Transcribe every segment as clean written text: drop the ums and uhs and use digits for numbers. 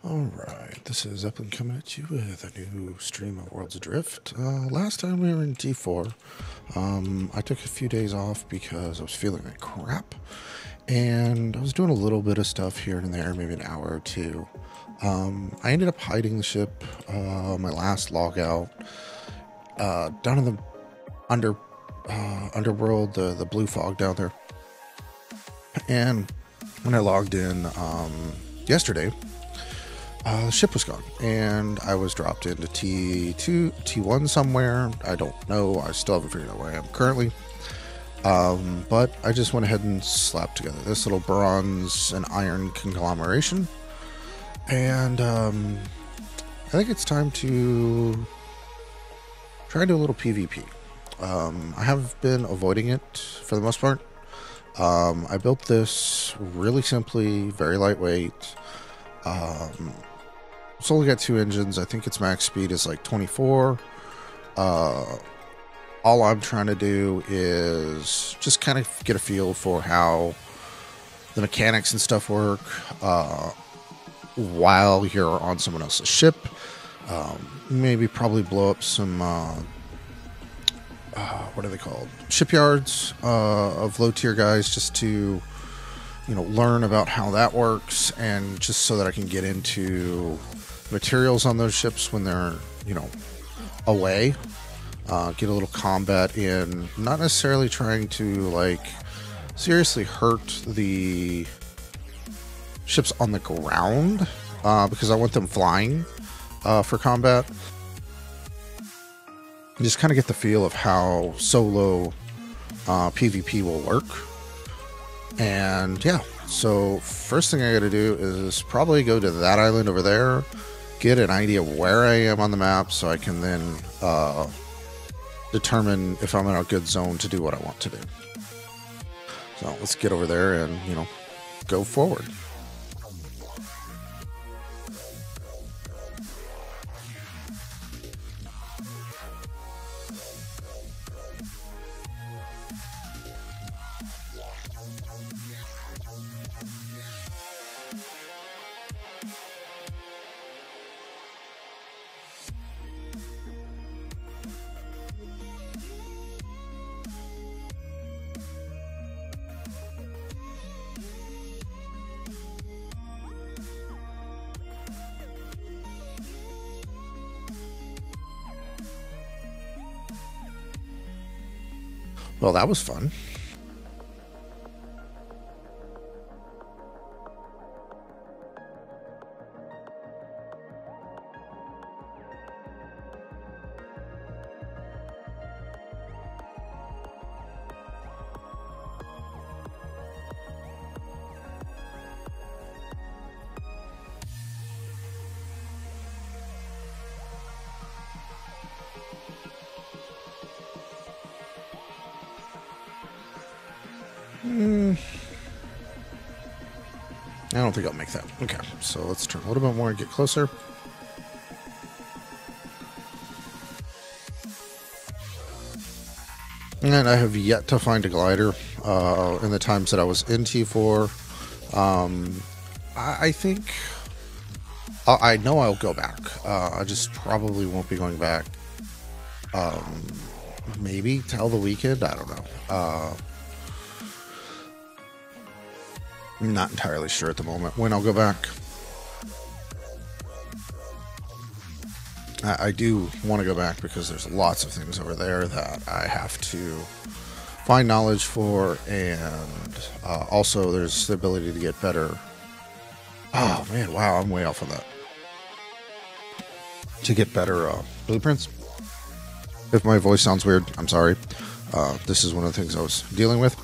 Alright, this is Zeplin coming at you with a new stream of Worlds Adrift. Last time we were in T4, I took a few days off because I was feeling like crap, and I was doing a little bit of stuff here and there, maybe an hour or two. I ended up hiding the ship, my last log out, down in the underworld, the blue fog down there. And when I logged in yesterday, the ship was gone, and I was dropped into T2, T1 somewhere. I don't know. I still haven't figured out where I am currently. But I just went ahead and slapped together this little bronze and iron conglomeration. And I think it's time to try and do a little PvP. I have been avoiding it for the most part. I built this really simply, very lightweight. It's only got 2 engines. I think its max speed is like 24. All I'm trying to do is just kind of get a feel for how the mechanics and stuff work while you're on someone else's ship. Maybe probably blow up some what are they called? Shipyards of low tier guys, just to learn about how that works, and just so that I can get into materials on those ships when they're away. Get a little combat in, not necessarily trying to seriously hurt the ships on the ground, because I want them flying for combat. Just kind of get the feel of how solo PvP will work. And yeah, so first thing I gotta do is probably go to that island over there, get an idea of where I am on the map, so I can then determine if I'm in a good zone to do what I want to do. So let's get over there and go forward. Well, that was fun. I don't think I'll make that. Okay, so let's turn a little bit more and get closer. And I have yet to find a glider in the times that I was in T4. I think I know I'll go back. I just probably won't be going back. Maybe till the weekend. I don't know. I'm not entirely sure at the moment when I'll go back. I do want to go back because there's lots of things over there that I have to find knowledge for, and also there's the ability to get better. Oh man, wow, I'm way off on that. To get better blueprints. If my voice sounds weird, I'm sorry. This is one of the things I was dealing with.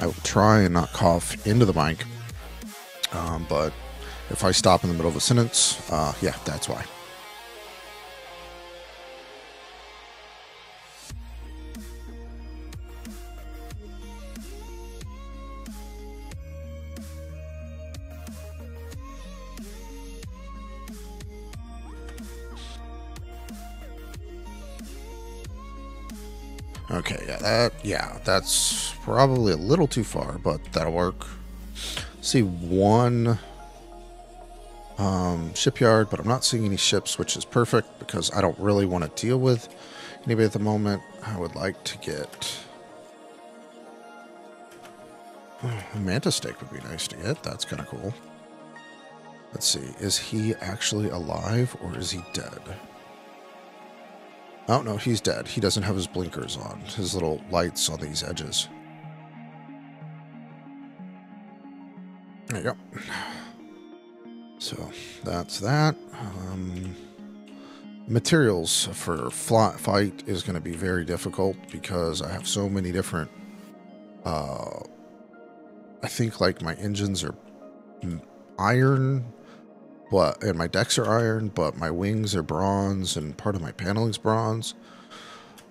I will try and not cough into the mic, but if I stop in the middle of a sentence, yeah, that's why. Okay, yeah, that's probably a little too far, but that'll work. See one shipyard, but I'm not seeing any ships, which is perfect because I don't really want to deal with anybody at the moment. I would like to get a mantis steak would be nice to get. That's kind of cool. Let's see. Is he actually alive or is he dead? Oh, no, he's dead. He doesn't have his blinkers on. His little lights on these edges. There you go. So, that's that. Materials for fight is going to be very difficult because I have so many different... I think, like, my engines are iron, and my decks are iron, but my wings are bronze, and part of my paneling's bronze.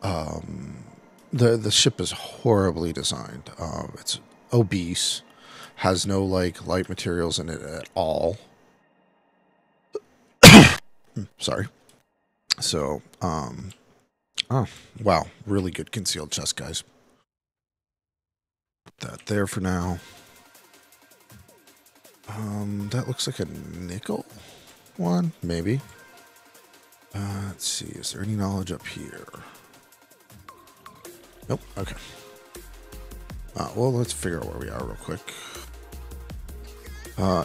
The ship is horribly designed. It's obese, has no like light materials in it at all. Sorry. So, oh wow, really good concealed chest, guys. Put that there for now. That looks like a nickel one, maybe. Let's see, is there any knowledge up here? Nope, okay. Well, let's figure out where we are real quick.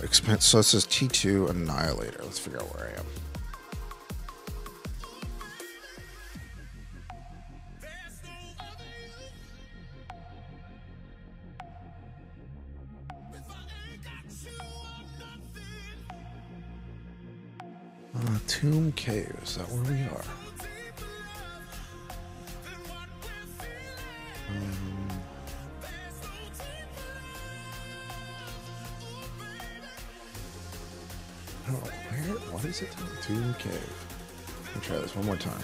Expense, so it says T2 Annihilator. Let's figure out where I am. Tomb Cave, is that where we are? Oh, where? What is it? Tomb Cave. Let me try this one more time.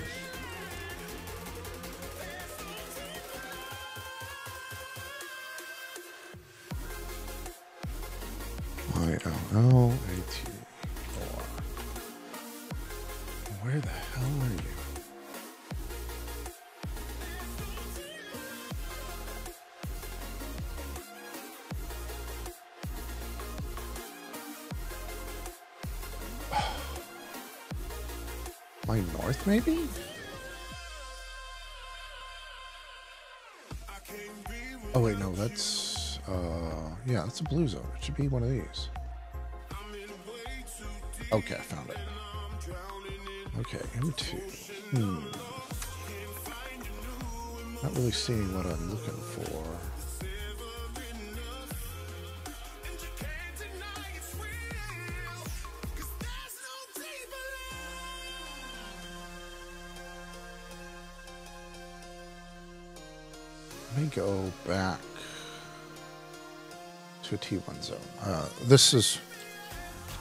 ILL-AT. Where the hell are you? Am I north, maybe? Oh wait, no, that's yeah, that's a blue zone. It should be one of these. Okay, I found it. Okay, M2. Not really seeing what I'm looking for. Let me go back to a T1 zone. This is...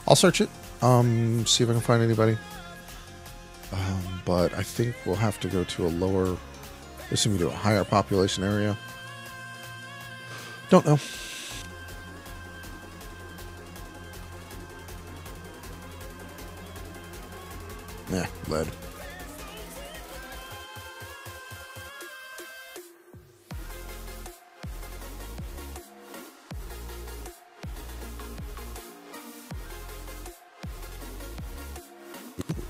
I'll search it, see if I can find anybody. But I think we'll have to go to a lower... Assuming to a higher population area. Don't know. Nah, lead.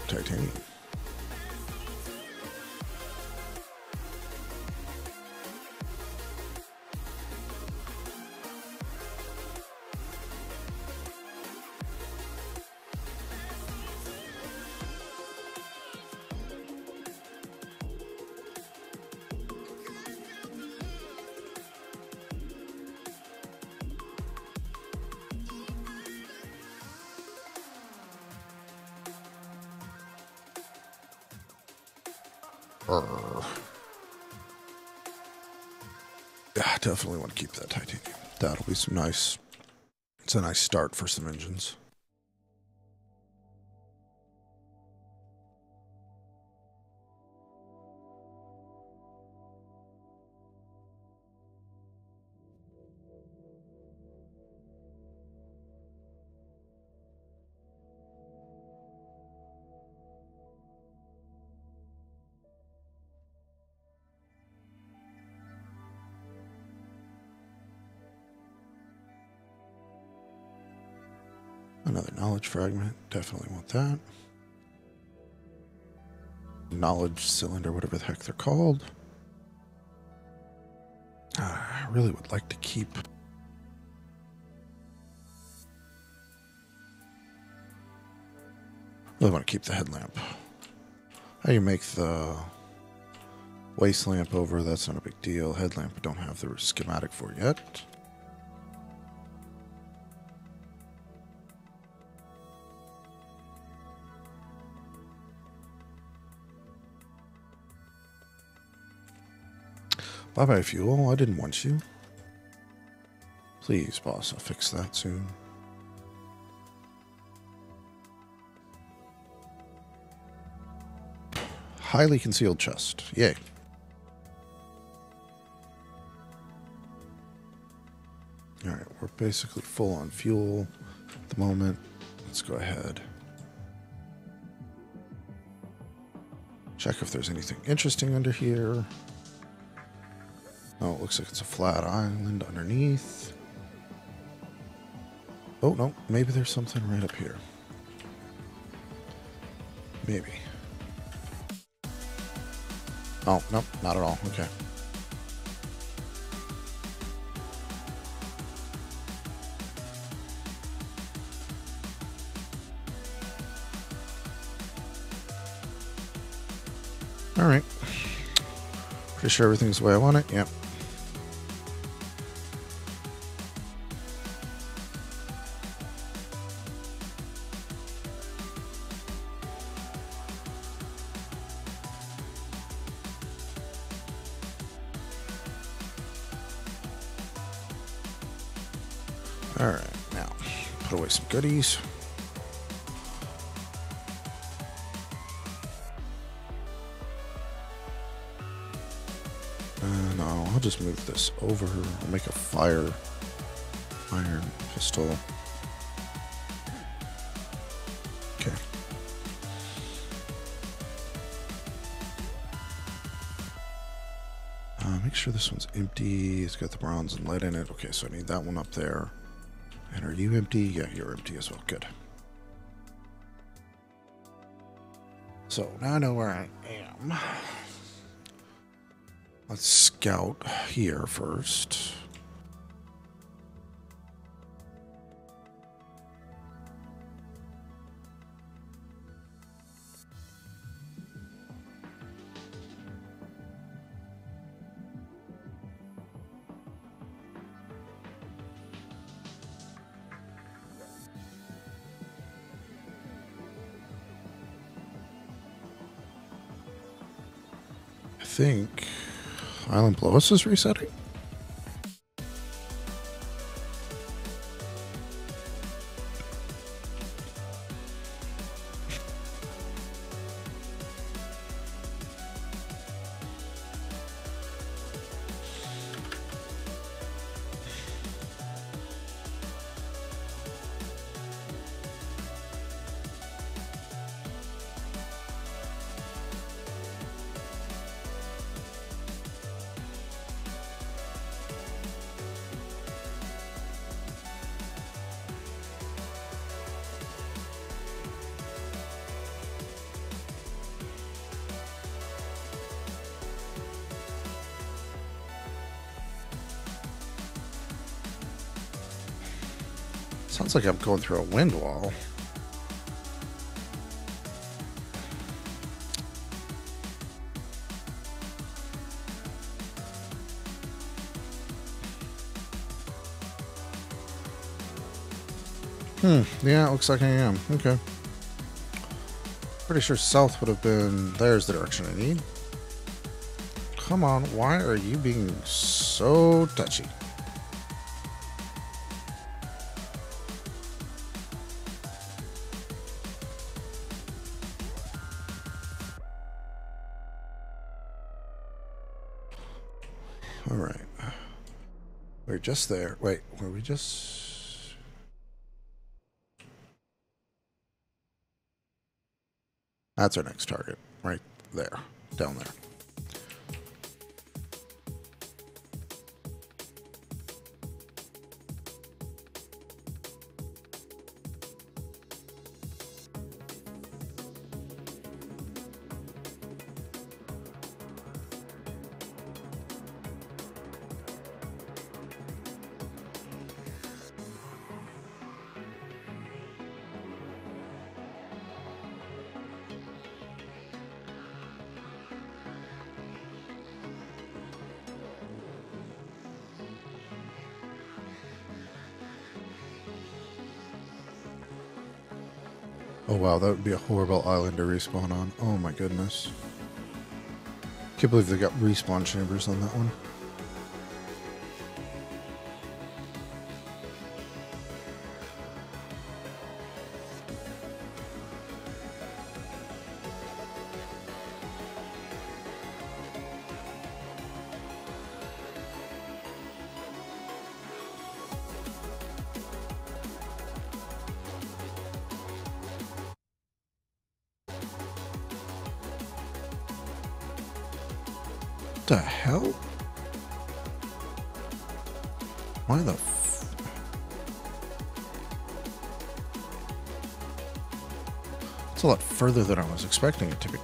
Titanium. Yeah, definitely want to keep that titanium. That'll be some nice... It's a nice start for some engines. Another knowledge fragment. Definitely want that. Knowledge cylinder, whatever the heck they're called. I really would like to keep... really want to keep the headlamp. How you make the waste lamp over, that's not a big deal. Headlamp I don't have the schematic for yet. Bye-bye, fuel. I didn't want you. Please, boss, I'll fix that soon. Highly concealed chest. Yay. Alright, we're basically full on fuel at the moment. Let's go ahead. Check if there's anything interesting under here. Oh, it looks like it's a flat island underneath. Oh, no. Maybe there's something right up here. Maybe. Oh, nope. Not at all. Okay. Alright. Pretty sure everything's the way I want it. Yep. Alright, now put away some goodies. No, I'll just move this over. I'll make a fire iron pistol. Okay. Make sure this one's empty. It's got the bronze and lead in it. Okay, so I need that one up there. And are you empty? Yeah, you're empty as well. Good. So now I know where I am. Let's scout here first. I think Island below us is resetting. Sounds like I'm going through a wind wall. Yeah, it looks like I am. Okay. Pretty sure south would have been... There's the direction I need. Come on, why are you being so touchy? All right. We're just there. Wait, were we just... That's our next target. Right there. Down there. Oh wow, that would be a horrible island to respawn on. Oh my goodness. Can't believe they got respawn chambers on that one. What the hell? Why the It's a lot further than I was expecting it to be.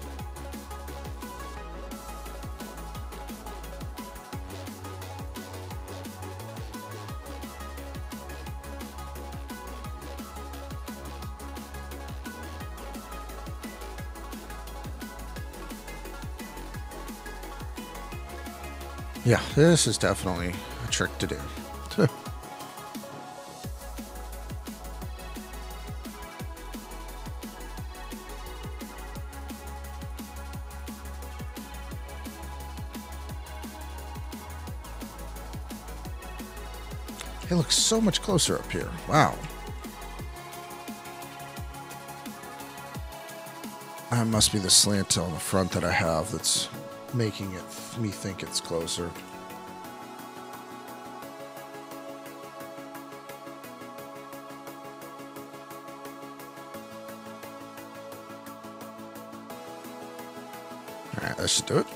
Yeah, this is definitely a trick to do. It looks so much closer up here. Wow. That must be the slant on the front that I have that's making me think it's closer. Alright, that should do it.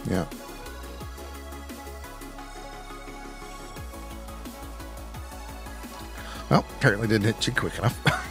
Yeah. Well, apparently didn't hit you quick enough.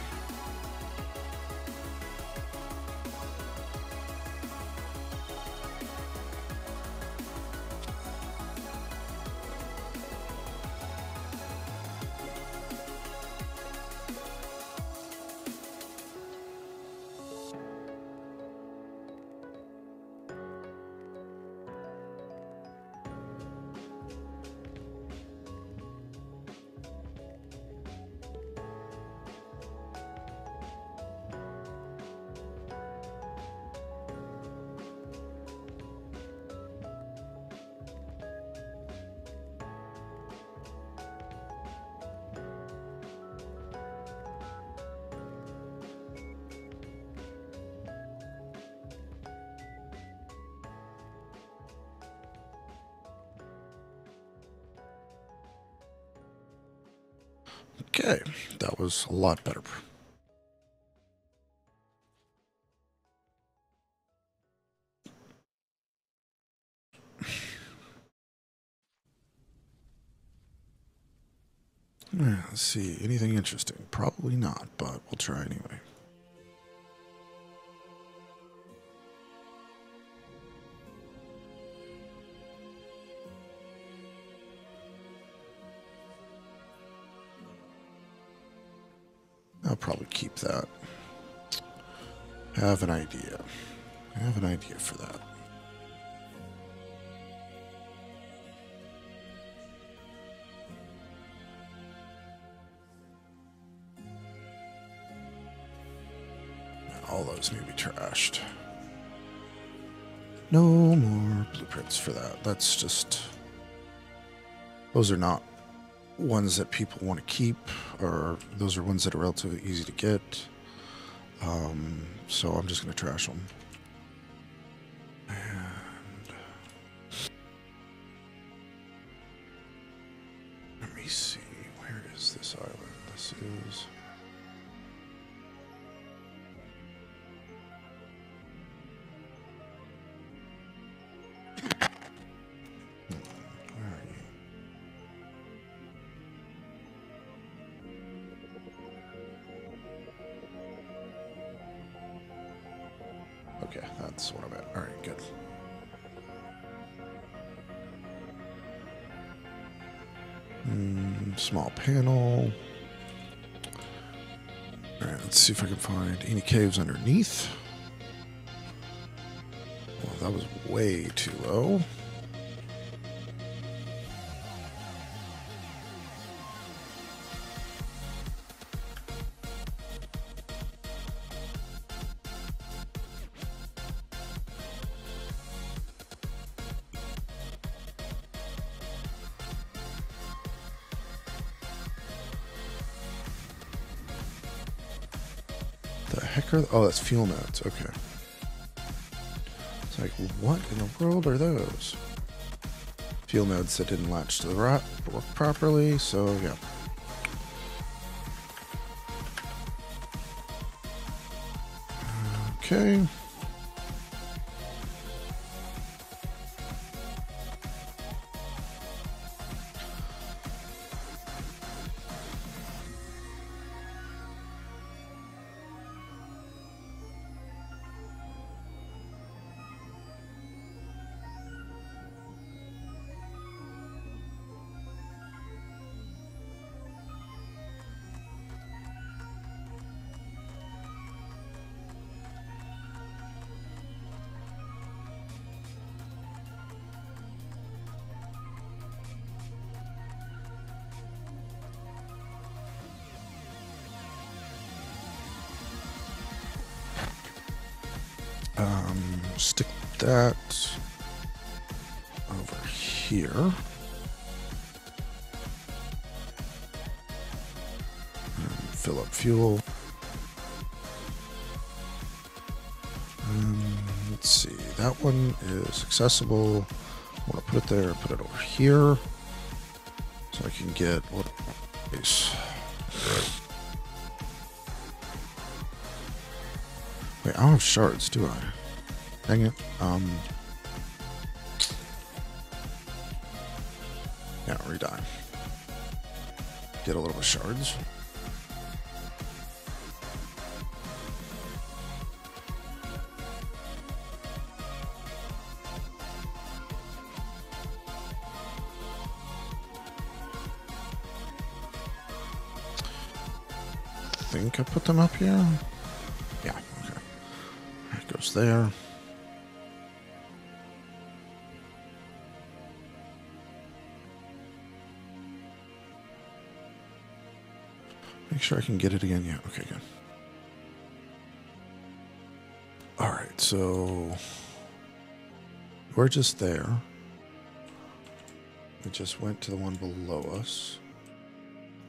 Okay, that was a lot better. Let's see, anything interesting? Probably not, but we'll try anyway. I'll probably keep that. Have an idea. I have an idea for that. All those need to be trashed. No more blueprints for that. That's just... Those are not ones that people want to keep, or those are ones that are relatively easy to get. So I'm just going to trash them. And let me see, where is this island? This is... Where are you? Okay, that's what I'm at. Alright, good. Small panel. Alright, let's see if I can find any caves underneath. Well, that was way too low. The heck are... Oh, that's fuel nodes. Okay. It's like, what in the world are those? Fuel nodes that didn't latch to the rock properly, so yeah. Okay. Stick that over here. And fill up fuel. Let's see, that one is accessible. I want to put it there, put it over here. So I can get what base. Wait, I don't have shards, do I? Dang it. Yeah, redye. Get a little bit of shards. I think I put them up here. Yeah, okay. It goes there. Make sure I can get it again. Yeah, okay, good. Alright, so we're just there. We just went to the one below us.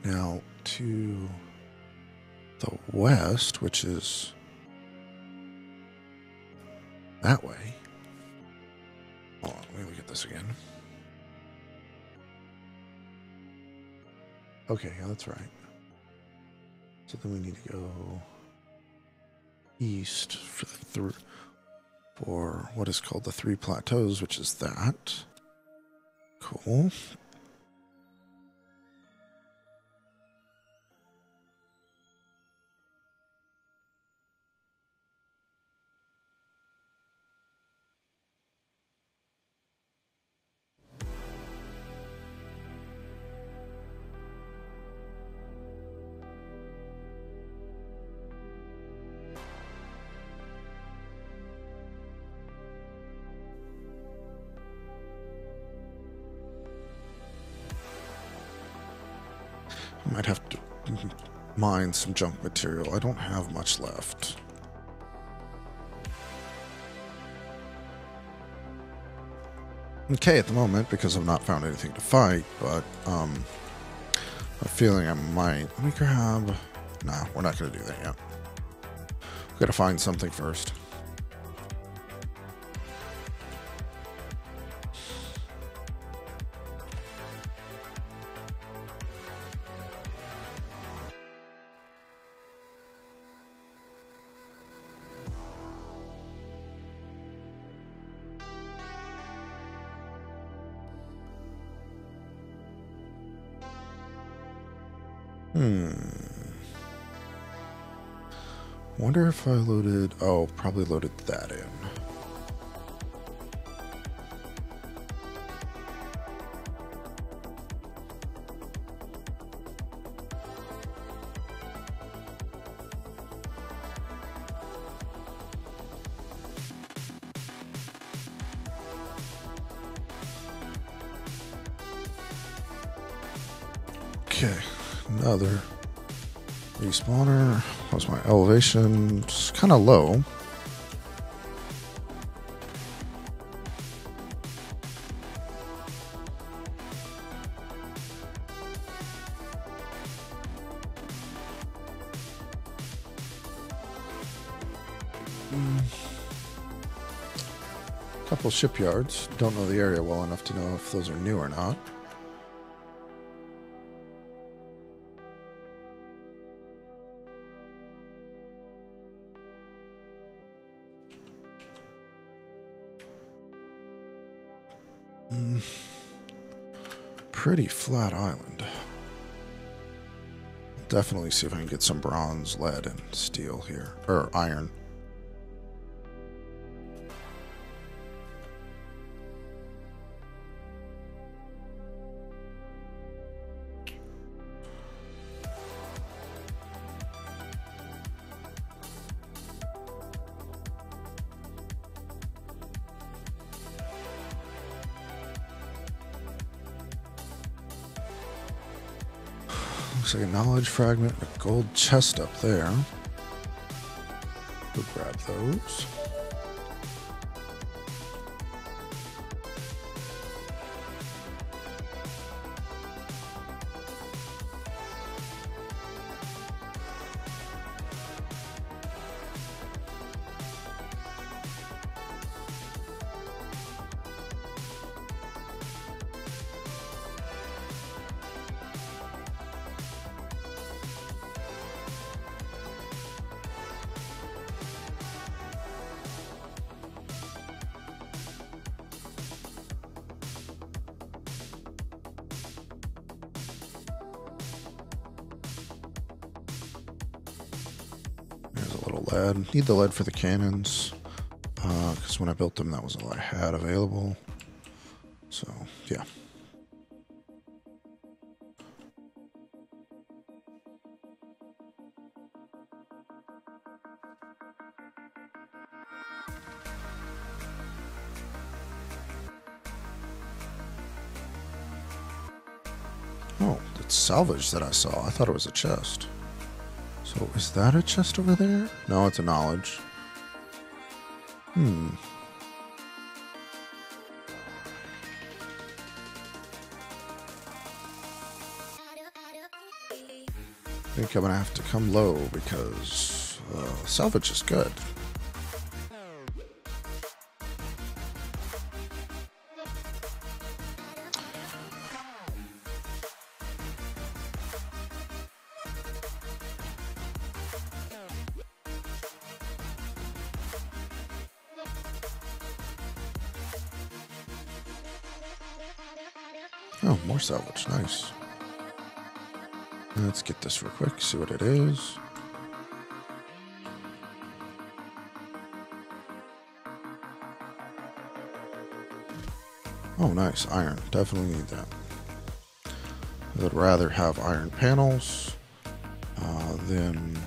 Now to the west, which is that way. Hold on, let me look at this again. Okay, yeah, that's right. So then we need to go east for what is called the Three Plateaus, which is that. Cool. I might have to mine some junk material. I don't have much left. Okay at the moment because I've not found anything to fight, but I'm feeling I might. Let me grab... Nah, we're not going to do that yet. We've got to find something first. Wonder if I loaded... Oh, probably loaded that in. Okay, another respawner. How's my elevation? It's kind of low. Couple shipyards. Don't know the area well enough to know if those are new or not. Pretty flat island. Definitely see if I can get some bronze, lead, and steel here. Or iron. Looks like a knowledge fragment, a gold chest up there. We'll grab those. Lead. Need the lead for the cannons, because when I built them, that was all I had available. So, yeah. Oh, it's salvage that I saw. I thought it was a chest. So is that a chest over there? No, it's a knowledge. I think I'm gonna have to come low because salvage is good. Oh, more salvage. Nice. Let's get this real quick, see what it is. Oh, nice. Iron. Definitely need that. I would rather have iron panels than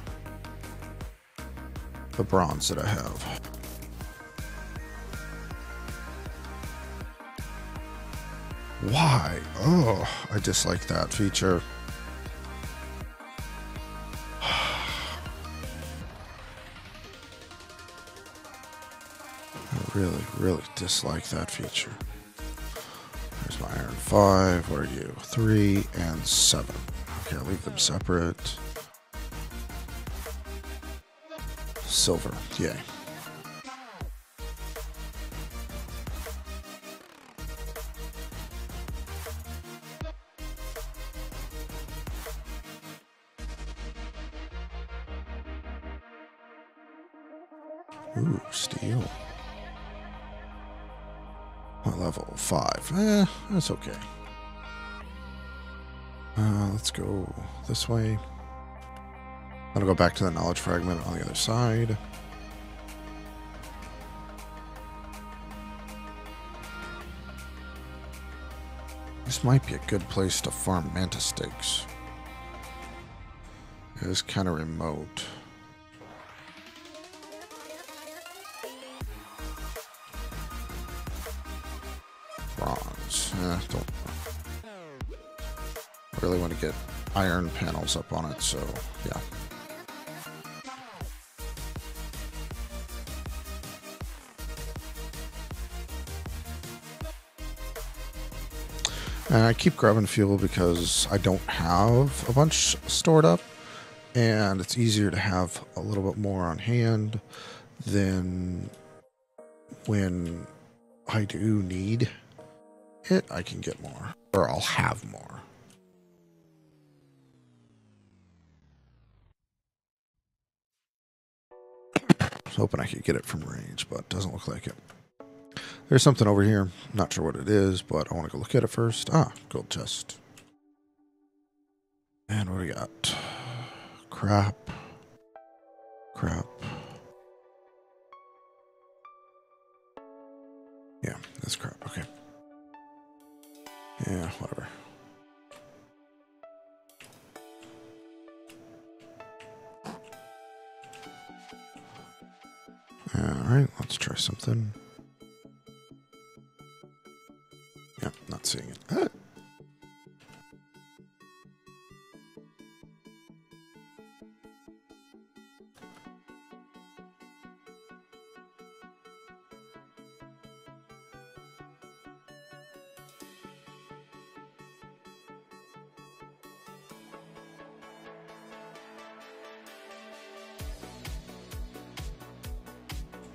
the bronze that I have. Why? Oh, I dislike that feature. I really dislike that feature. There's my iron 5. What are you? 3 and 7. Okay, I'll leave them separate. Silver. Yay. Ooh, steel. What level? 5. That's okay. Let's go this way. I'm gonna go back to the knowledge fragment on the other side. This might be a good place to farm mantis steaks. It is kind of remote. Bronze. Don't really want to get iron panels up on it, so yeah. And I keep grabbing fuel because I don't have a bunch stored up, and it's easier to have a little bit more on hand than when I do need it, I can get more, or I'll have more. I was hoping I could get it from range, but doesn't look like it. There's something over here. Not sure what it is, but I want to go look at it first. Ah, gold chest. And what do we got? Crap. Crap. Yeah, that's crap. Okay. Yeah, whatever. Alright, let's try something. Yeah, not seeing it. Ah.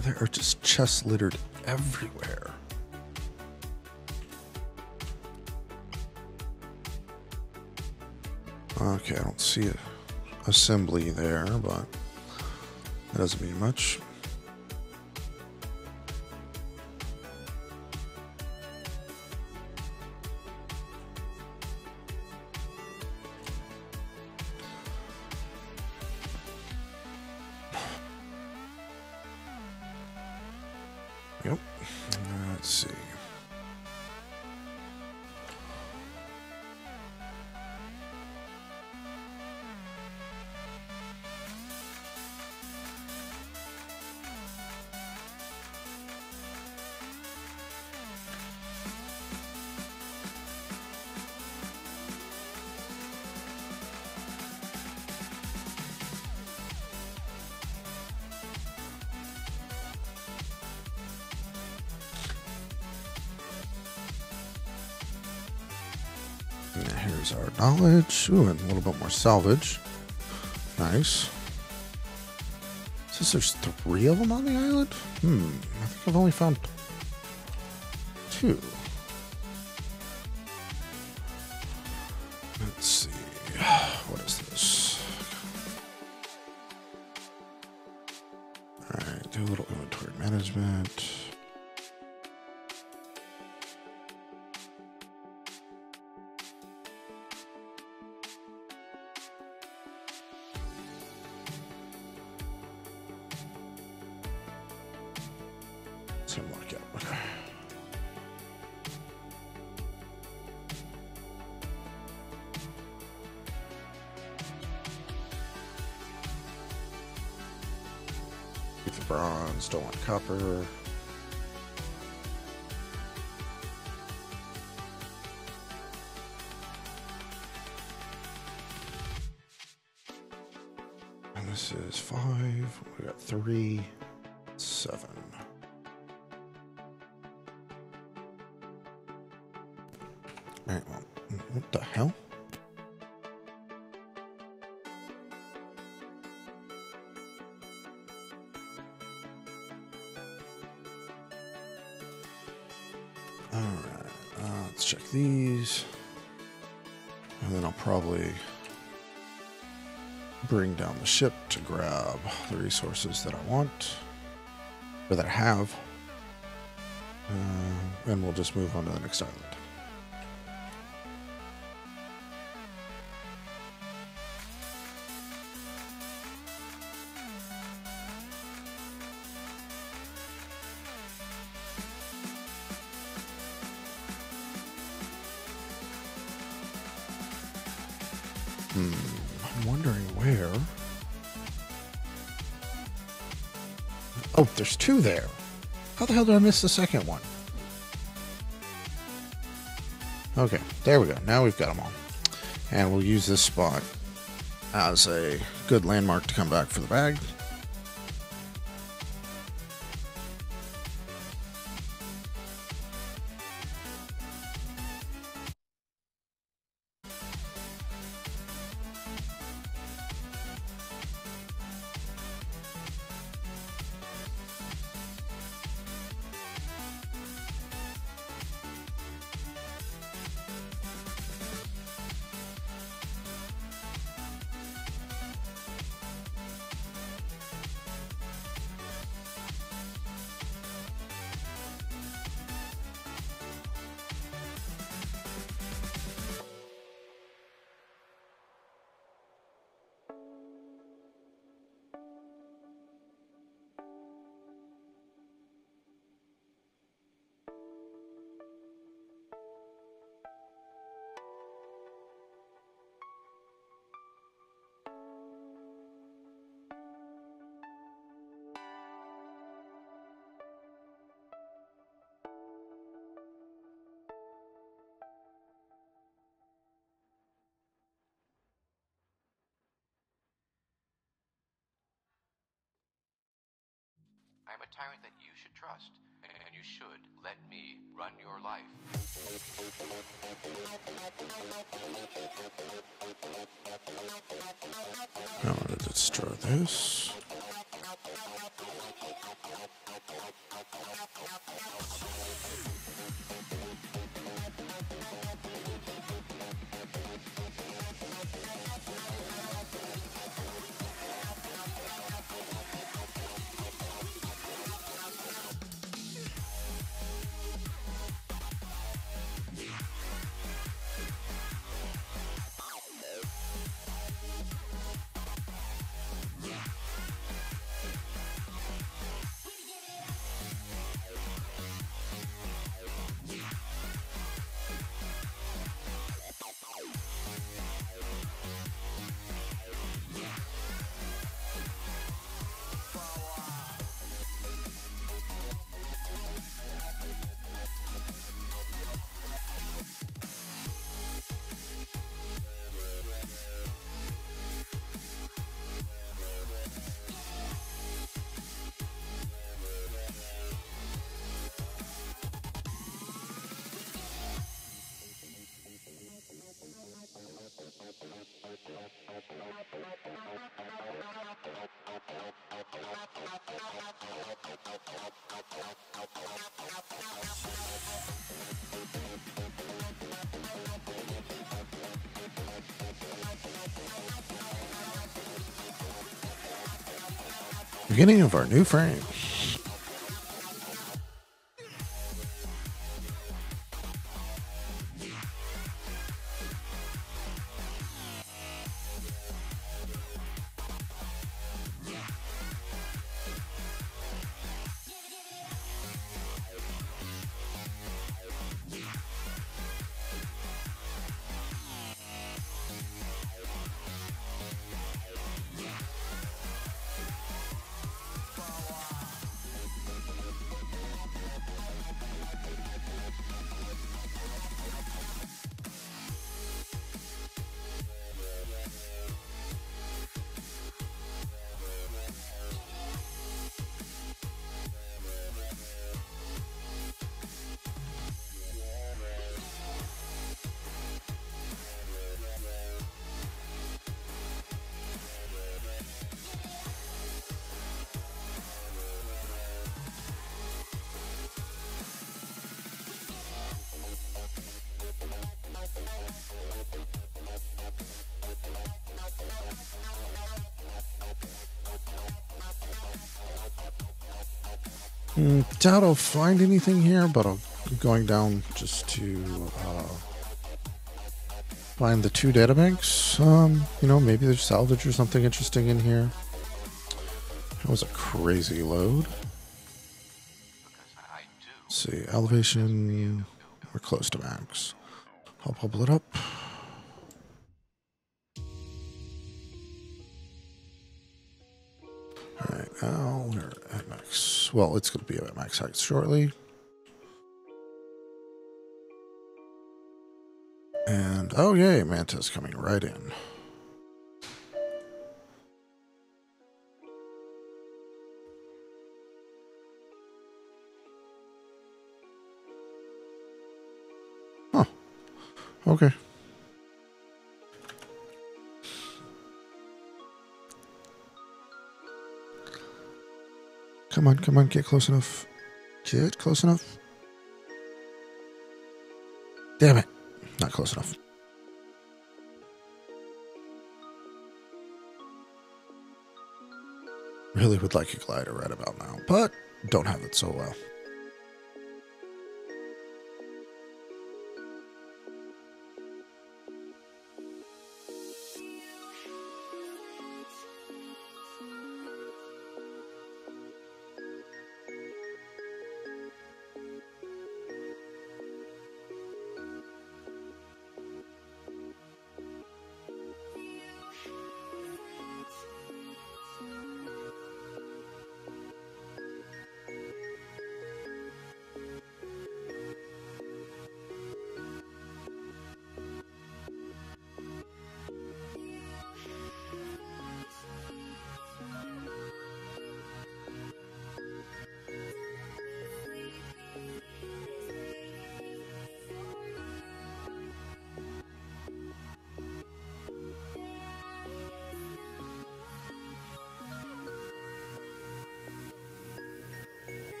There are just chests littered everywhere. Okay, I don't see an assembly there, but that doesn't mean much. Yep. Let's see. Here's our knowledge. Ooh, and a little bit more salvage. Nice. Says there's 3 of them on the island? I think I've only found 2. Let's see. What is this? Alright, do a little inventory management. The bronze, don't want copper. And this is 5. We got 3, 7. Alright, well, what the hell? Let's check these, and then I'll probably bring down the ship to grab the resources that I want, or that I have, and we'll just move on to the next island. I'm wondering where. Oh, there's 2 there. How the hell did I miss the second one? Okay, there we go. Now we've got them all. And we'll use this spot as a good landmark to come back for the bag. I am a tyrant that you should trust, and you should let me run your life. I'm going to destroy this. Beginning of our new frame. Doubt I'll find anything here, but I'm going down just to find the 2 databanks. You know, maybe there's salvage or something interesting in here. That was a crazy load. Let's see, elevation. We're close to max. I'll bubble it up. Alright, now we're at max. Well, it's going to be at max height shortly. And, oh yay, Manta's coming right in. Huh. Okay. Come on, get close enough. Get close enough. Damn it. Not close enough. Really would like a glider right about now, but don't have it so well.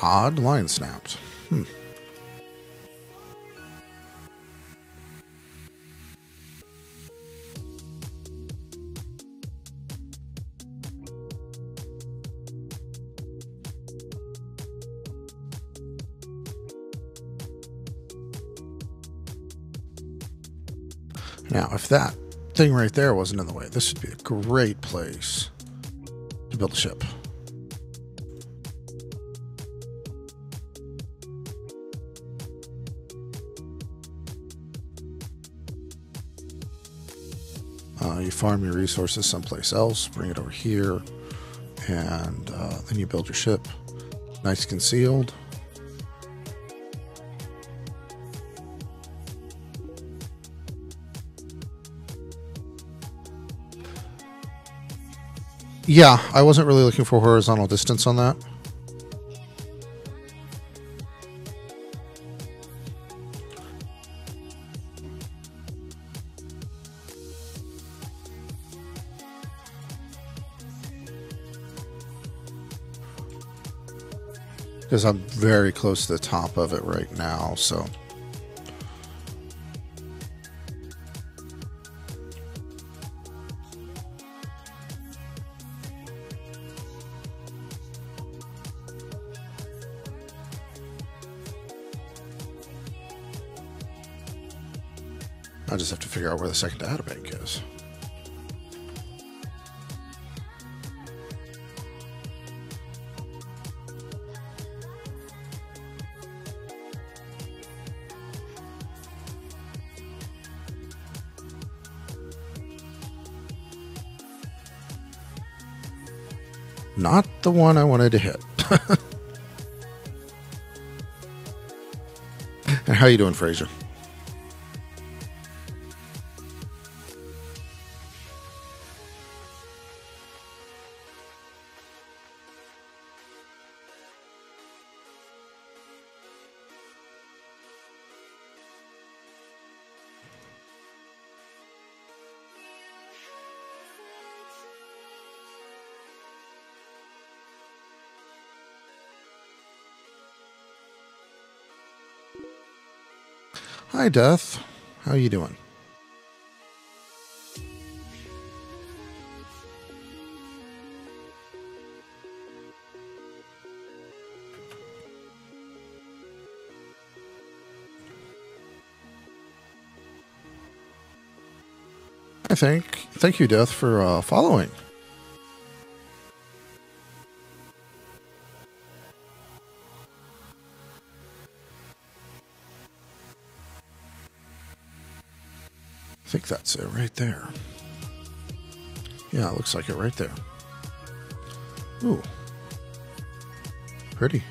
Odd line snapped. Now, if that thing right there wasn't in the way, this would be a great place to build a ship. You farm your resources someplace else, bring it over here, and then you build your ship. Nice concealed. Yeah, I wasn't really looking for horizontal distance on that. Because I'm very close to the top of it right now, so. I just have to figure out where the second data bank is. Not the one I wanted to hit. And how you doing, Fraser? Hi, Death. How you doing? Thank you, Death, for following. I think that's it right there. Yeah, it looks like it right there. Ooh. Pretty.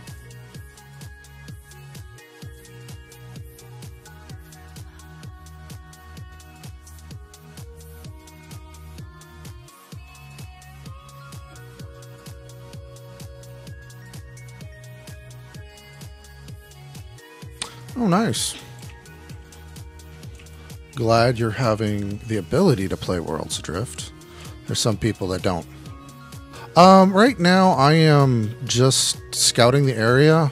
Oh, nice. Glad you're having the ability to play Worlds Adrift. There's some people that don't. Right now I am just scouting the area.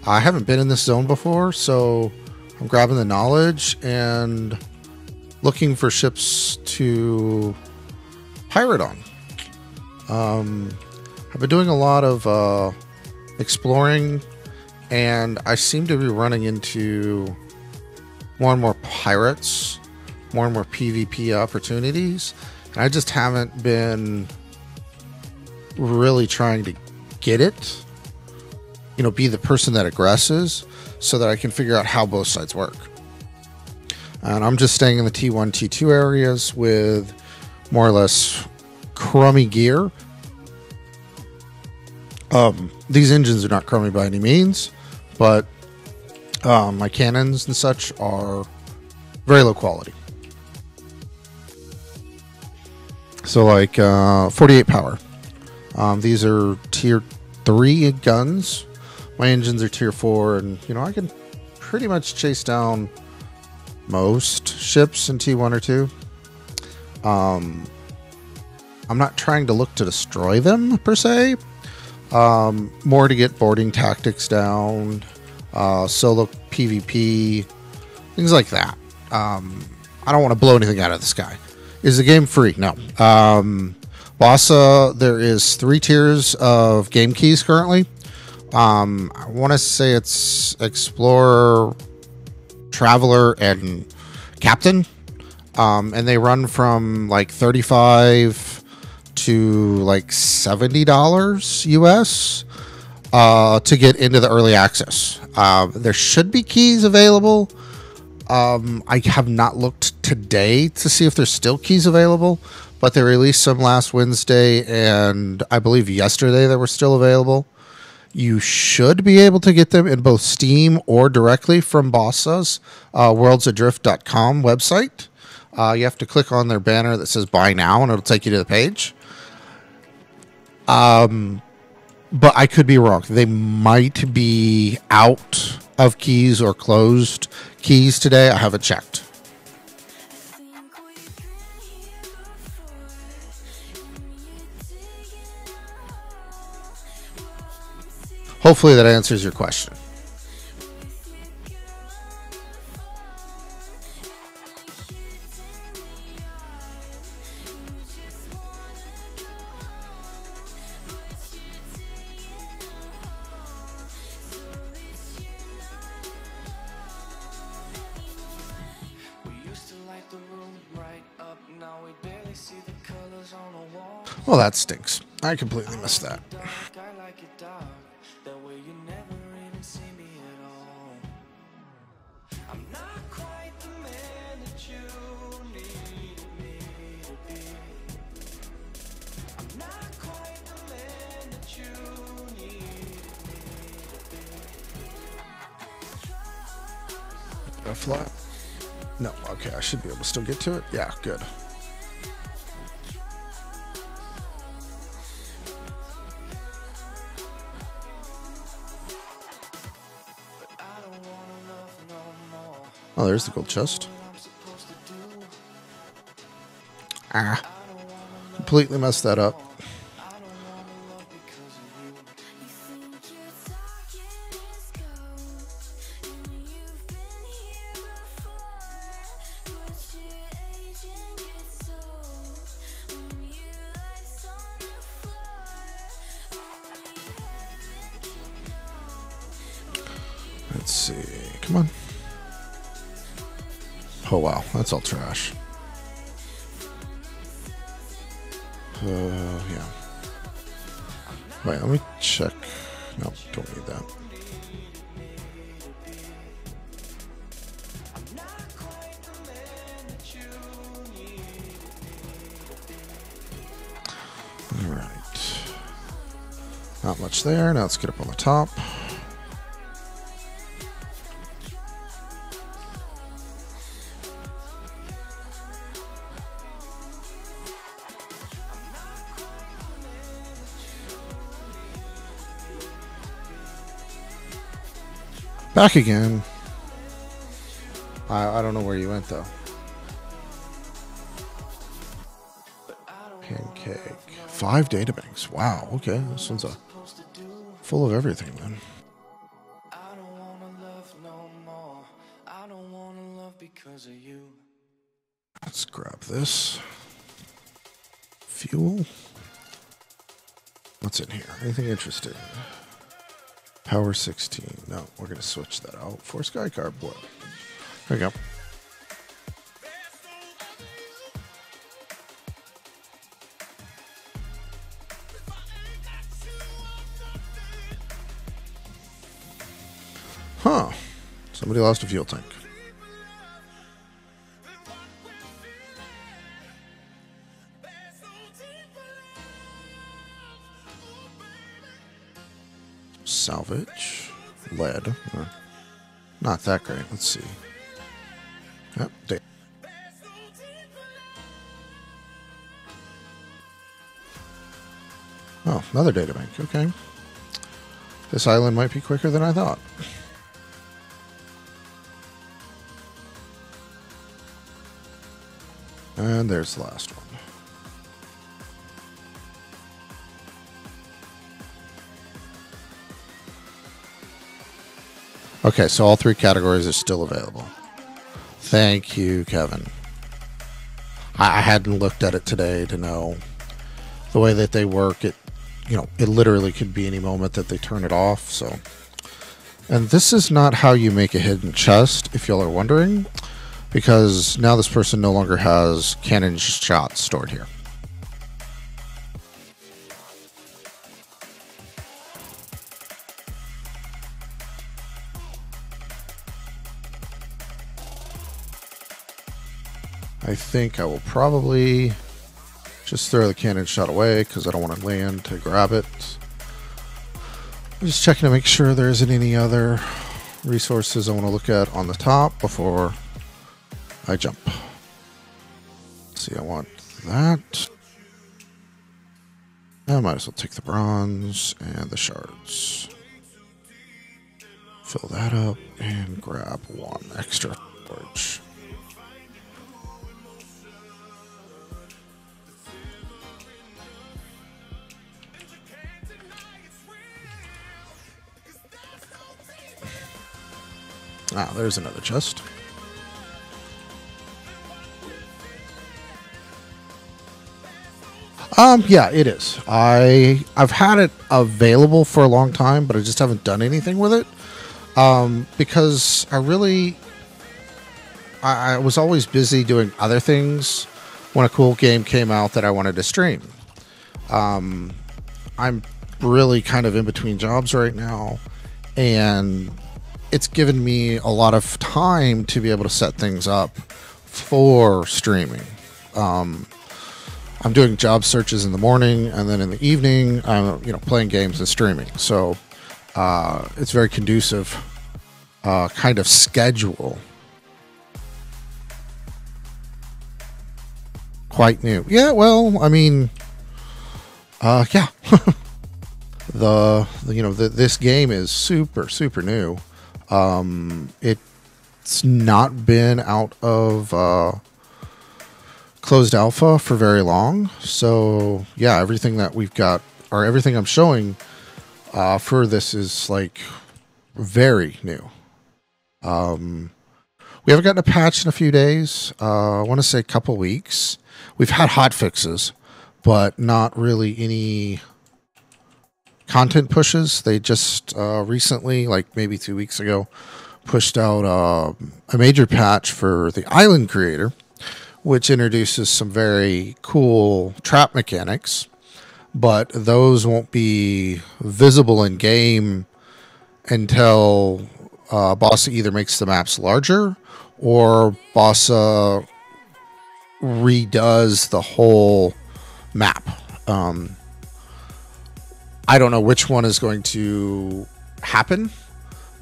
I haven't been in this zone before, so I'm grabbing the knowledge and looking for ships to pirate on. I've been doing a lot of exploring, and I seem to be running into more and more pirates, more and more PvP opportunities, and I just haven't been really trying to get it, you know, be the person that aggresses so that I can figure out how both sides work. And I'm just staying in the T1, T2 areas with more or less crummy gear. These engines are not crummy by any means, but my cannons and such are very low quality. So like 48 power. These are tier 3 guns. My engines are tier 4, and you know, I can pretty much chase down most ships in T1 or 2. I'm not trying to look to destroy them per se. More to get boarding tactics down, solo PvP, things like that. I don't want to blow anything out of the sky. Is the game free? No. Bossa, there is 3 tiers of game keys currently. I want to say it's Explorer, Traveler, and Captain. And they run from like $35 to like $70 US to get into the early access. There should be keys available. I have not looked today to see if there's still keys available, but they released some last Wednesday, and I believe yesterday they were still available. You should be able to get them in both Steam or directly from Bossa's worldsadrift.com website. You have to click on their banner that says buy now, and it'll take you to the page. But I could be wrong. They might be out of keys or closed keys today. I haven't checked. Hopefully that answers your question. Well, that stinks. I completely missed that. A flat? No, okay, I should be able to still get to it. Yeah, good. Oh, there's the gold chest. Completely messed that up. Let's see. Come on. Oh, wow. That's all trash. Yeah. Wait, let me check. No, don't need that. All right. Not much there. Now let's get up on the top. Back again. I don't know where you went though. Pancake. 5 databanks. Wow. Okay, this one's full of everything then. I don't wanna love no more. I don't wanna love because of you. Let's grab this. Fuel. What's in here? Anything interesting? Power 16. No, we're going to switch that out for Sky Carb. What? There we go. Huh. Somebody lost a fuel tank. Salvage. Lead. Not that great. Let's see. Yep. Oh, another databank. Okay. This island might be quicker than I thought. And there's the last one. Okay, so all 3 categories are still available. Thank you, Kevin. I hadn't looked at it today to know the way that they work. It literally could be any moment that they turn it off. So, and this is not how you make a hidden chest, if y'all are wondering, because now this person no longer has cannon shots stored here. I think I will probably just throw the cannon shot away because I don't want to land to grab it. I'm just checking to make sure there isn't any other resources I want to look at on the top before I jump. Let's see, I want that. I might as well take the bronze and the shards. Fill that up and grab 1 extra storage. Ah, there's another chest. Yeah, it is. I've had it available for a long time, but I just haven't done anything with it. Because I was always busy doing other things when a cool game came out that I wanted to stream. I'm really kind of in between jobs right now, and it's given me a lot of time to be able to set things up for streaming. I'm doing job searches in the morning, and then in the evening, I'm playing games and streaming. So it's very conducive kind of schedule. Quite new. Yeah, well, I mean, yeah. This game is super new. It's not been out of closed alpha for very long. So yeah, everything that we've got, or everything I'm showing for this is like very new. We haven't gotten a patch in a few days. I want to say a couple weeks. We've had hot fixes, but not really any content pushes. They just recently, like maybe 2 weeks ago, pushed out a major patch for the island creator, which introduces some very cool trap mechanics, but those won't be visible in game until Bossa either makes the maps larger or Bossa redoes the whole map. I don't know which one is going to happen,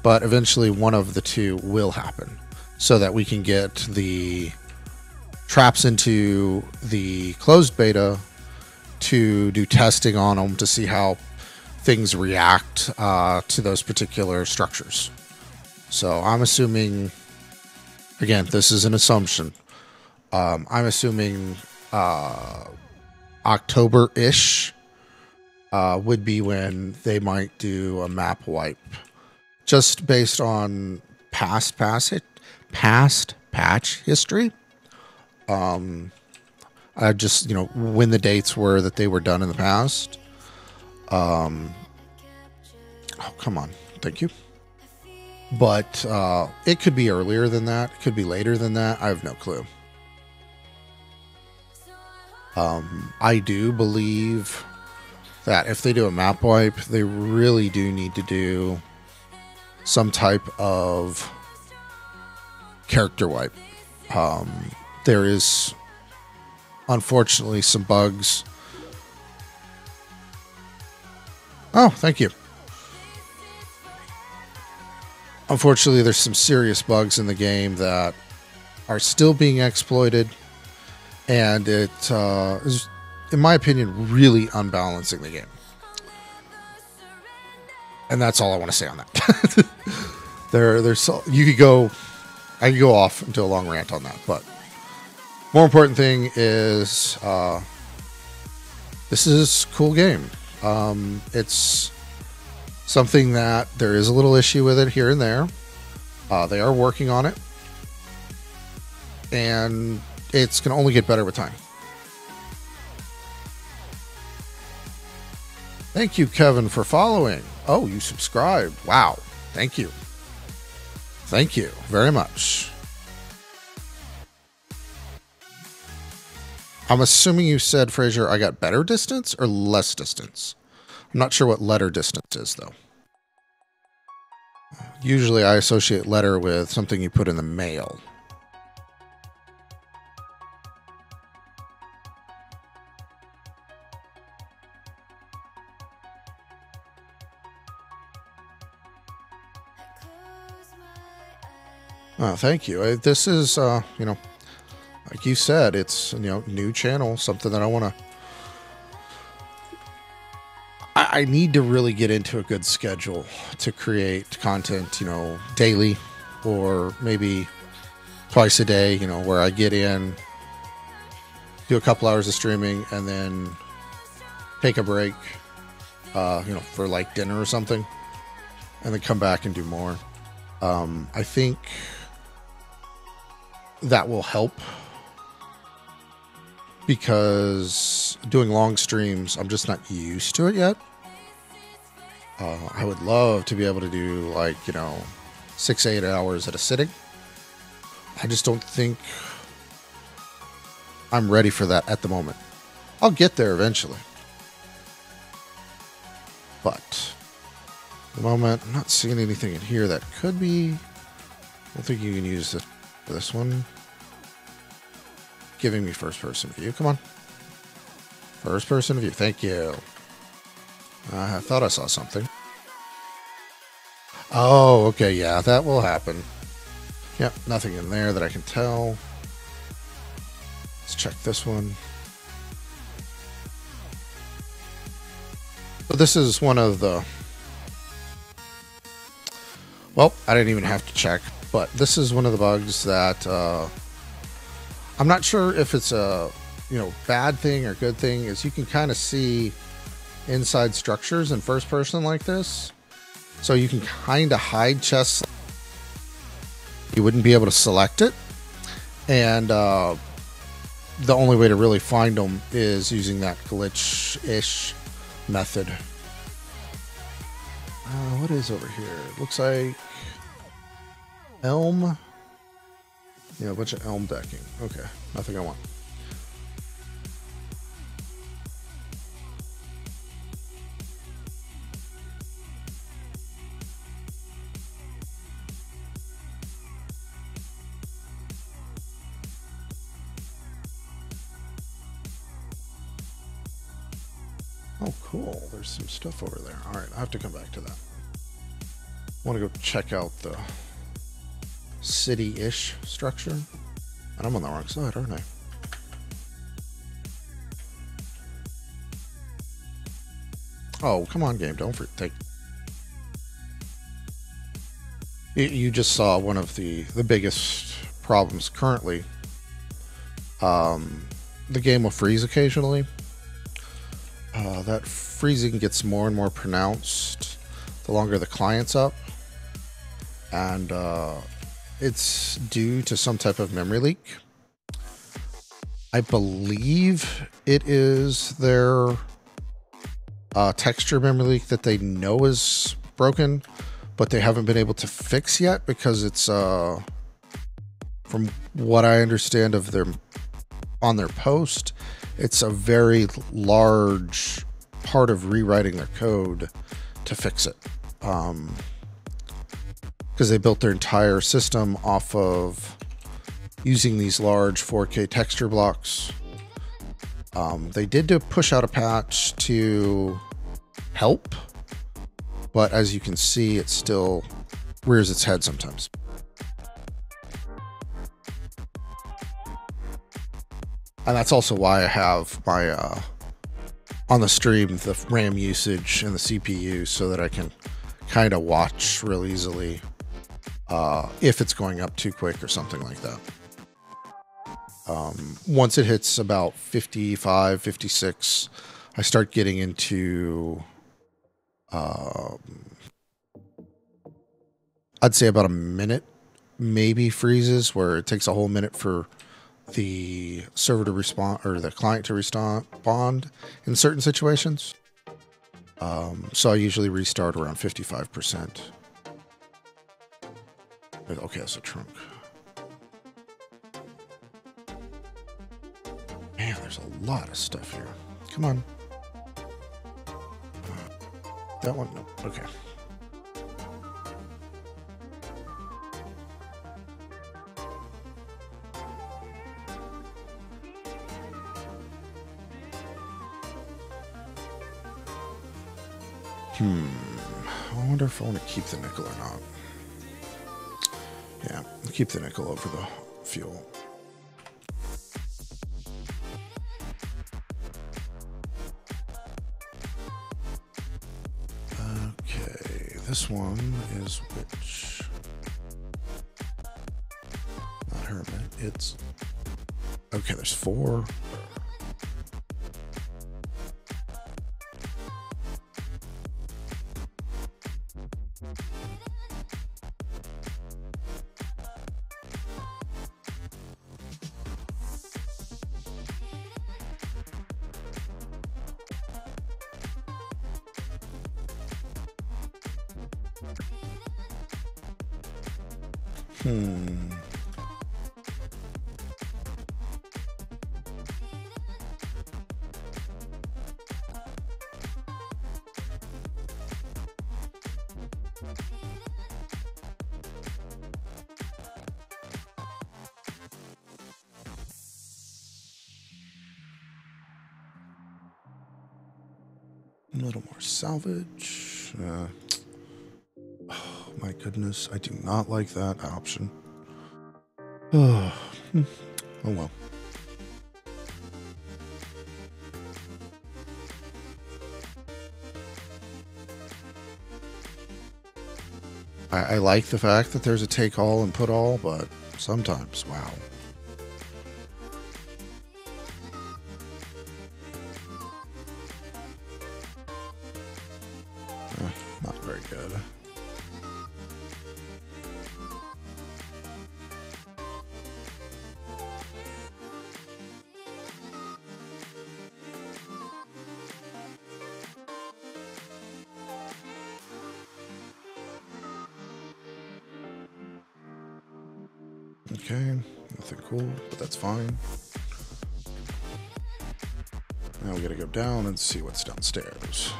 but eventually one of the two will happen so that we can get the traps into the closed beta to do testing on them to see how things react to those particular structures. So I'm assuming Again, this is an assumption. I'm assuming October-ish would be when they might do a map wipe, just based on past patch history. I just, when the dates were that they were done in the past. Oh, come on. Thank you. But it could be earlier than that. It could be later than that. I have no clue. I do believe that if they do a map wipe, they really do need to do some type of character wipe. There is, unfortunately, some bugs. Oh, thank you. Unfortunately, there's some serious bugs in the game that are still being exploited, and it is, in my opinion, really unbalancing the game. And that's all I want to say on that. I could go off into a long rant on that, but more important thing is this is a cool game. It's something that there is a little issue with it here and there. They are working on it, and it's going to only get better with time. Thank you, Kevin, for following. Oh, you subscribed. Wow. Thank you. Thank you very much. I'm assuming you said, Fraser, I got better distance or less distance. I'm not sure what letter distance is, though. Usually I associate letter with something you put in the mail. Oh, thank you. This is, like you said, it's, new channel, something that I want to... I need to really get into a good schedule to create content, daily or maybe twice a day, where I get in, do a couple hours of streaming, and then take a break, for like dinner or something, and then come back and do more. I think that will help, because doing long streams, I'm just not used to it yet. I would love to be able to do 6-8 hours at a sitting. I just don't think I'm ready for that at the moment. I'll get there eventually. But at the moment, I'm not seeing anything in here that could be... I don't think you can use this one. Giving me first person view. Come on. First person view. Thank you. I thought I saw something. Oh, okay. Yeah, that will happen. Yep, nothing in there that I can tell. Let's check this one. So this is one of the... Well, I didn't even have to check, but this is one of the bugs that... I'm not sure if it's a, bad thing or good thing, is you can kind of see inside structures in first person like this. So you can kind of hide chests. You wouldn't be able to select it. And the only way to really find them is using that glitch-ish method. What is over here? It looks like elm. Yeah, a bunch of elm decking. Okay, nothing I want. Oh, cool. There's some stuff over there. All right, I have to come back to that. I want to go check out the city-ish structure. And I'm on the wrong side, aren't I? Oh, come on, game. Don't take... You just saw one of the biggest problems currently. The game will freeze occasionally. That freezing gets more and more pronounced the longer the client's up, and it's due to some type of memory leak. I believe it is their texture memory leak that they know is broken, but they haven't been able to fix yet because it's from what I understand of their on their post, it's a very large part of rewriting their code to fix it, because they built their entire system off of using these large 4K texture blocks. They did push out a patch to help, but as you can see, it still rears its head sometimes. And that's also why I have my, on the stream, the RAM usage and the CPU, so that I can kind of watch real easily if it's going up too quick or something like that. Once it hits about 55, 56, I start getting into, I'd say about a minute, maybe freezes, where it takes a whole minute for the server to respond, or the client to respond in certain situations. So I usually restart around 55%. Okay, that's a trunk. Man, there's a lot of stuff here. Come on. That one? No. Okay. I wonder if I want to keep the nickel or not. Yeah, I'll keep the nickel over the fuel. Okay, this one is which? Not Hermit, it's... Okay, there's 4. A little more salvage. Oh my goodness, I do not like that option. Oh well. I like the fact that there's a take all and put all, but sometimes, wow. Not very good. Okay, nothing cool, but that's fine. Now we gotta go down and see what's downstairs.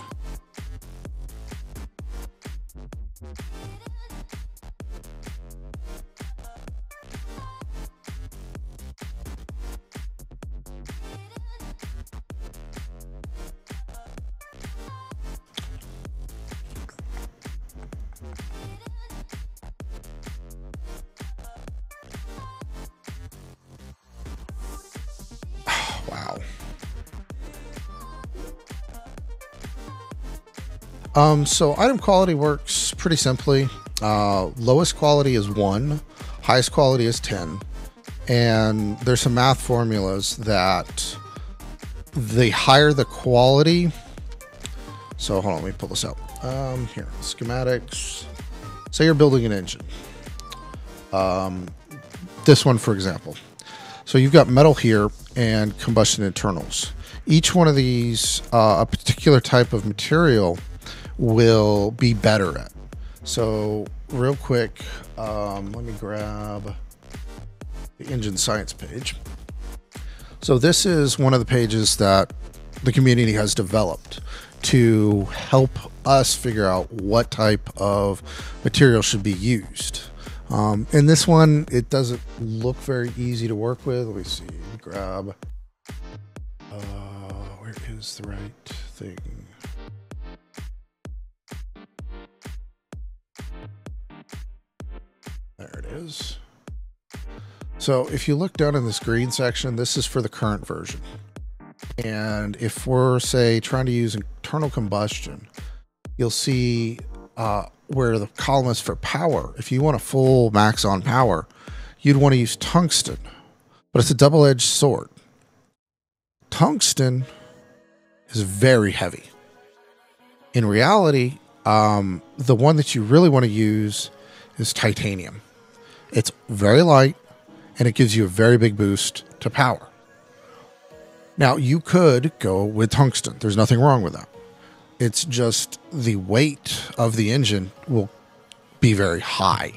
So item quality works pretty simply. Lowest quality is 1, highest quality is 10. And there's some math formulas that the higher the quality. So hold on, let me pull this out. Here, schematics. Say you're building an engine. This one, for example. So you've got metal here and combustion internals. Each one of these, a particular type of material will be better at. So real quick, let me grab the engine science page. So this is one of the pages that the community has developed to help us figure out what type of material should be used. In this one, it doesn't look very easy to work with. Let me see. Grab. Where is the right thing? There it is. So if you look down in this green section, this is for the current version. And if we're, say, trying to use internal combustion, you'll see where the column is for power. If you want a full max on power, you'd want to use tungsten, but it's a double-edged sword. Tungsten is very heavy. In reality, the one that you really want to use is titanium. It's very light, and it gives you a very big boost to power. Now, you could go with tungsten. There's nothing wrong with that. It's just the weight of the engine will be very high.